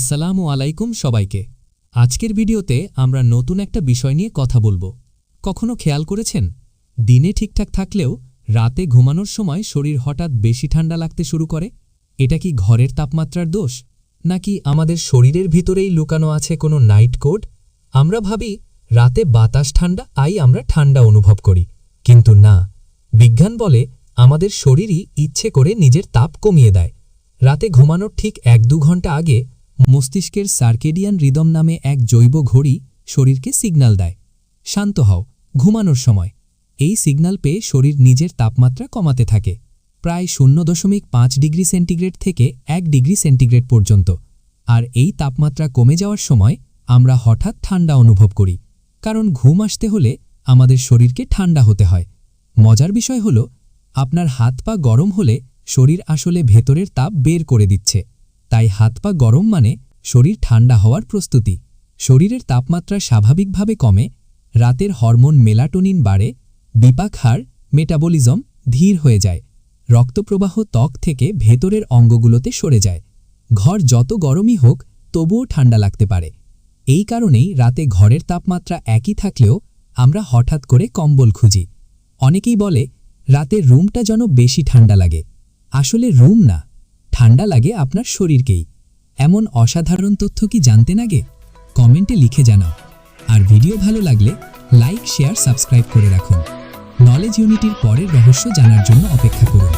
আসসালামু আলাইকুম সবাইকে। আজকের ভিডিওতে আমরা নতুন একটা বিষয় নিয়ে কথা বলবো। কখনো খেয়াল করেছেন, দিনে ঠিকঠাক থাকলেও রাতে ঘুমানোর সময় শরীর হঠাৎ বেশি ঠান্ডা লাগতে শুরু করে? এটা কি ঘরের তাপমাত্রার দোষ, নাকি আমাদের শরীরের ভিতরেই লুকানো আছে কোনো নাইট কোড? আমরা ভাবি রাতে বাতাস ঠান্ডা, আমরা ঠান্ডা অনুভব করি, কিন্তু না। বিজ্ঞান বলে আমাদের শরীরই ইচ্ছে করে নিজের তাপ কমিয়ে দেয়। রাতে ঘুমানোর ঠিক 1-2 ঘন্টা আগে মস্তিষ্কের সার্কেডিয়ান রিদম নামে এক জৈব ঘড়ি শরীরকে সিগন্যাল দেয়, শান্ত হও, ঘুমানোর সময়। এই সিগন্যাল পেয়ে শরীর নিজের তাপমাত্রা কমাতে থাকে, প্রায় 0.5 ডিগ্রি সেন্টিগ্রেড থেকে 1 ডিগ্রি সেন্টিগ্রেড পর্যন্ত। আর এই তাপমাত্রা কমে যাওয়ার সময় আমরা হঠাৎ ঠান্ডা অনুভব করি, কারণ ঘুম আসতে হলে আমাদের শরীরকে ঠান্ডা হতে হয়। মজার বিষয় হল, আপনার হাত পা গরম হলে শরীর আসলে ভেতরের তাপ বের করে দিচ্ছে। তাই হাত পা গরম মানে শরীর ঠান্ডা হওয়ার প্রস্তুতি। শরীরের তাপমাত্রা স্বাভাবিকভাবে কমে, রাতের হরমোন মেলাটোনিন বাড়ে, বিপাক হার মেটাবলিজম ধীর হয়ে যায়, রক্তপ্রবাহ ত্বক থেকে ভেতরের অঙ্গগুলোতে সরে যায়। ঘর যত গরমই হোক, তবুও ঠান্ডা লাগতে পারে। এই কারণেই রাতে ঘরের তাপমাত্রা একই থাকলেও আমরা হঠাৎ করে কম্বল খুঁজি। অনেকেই বলে রাতের রুমটা যেন বেশি ঠান্ডা লাগে। আসলে রুম না, ঠান্ডা লাগে আপনার শরীরকেই। এমন অসাধারণ তথ্য কি জানতেন আগে? কমেন্টে লিখে জানাও। আর ভিডিও ভালো লাগলে লাইক, শেয়ার, সাবস্ক্রাইব করে রাখুন। নলেজ ইউনিটির পরের রহস্য জানার জন্য অপেক্ষা করুন।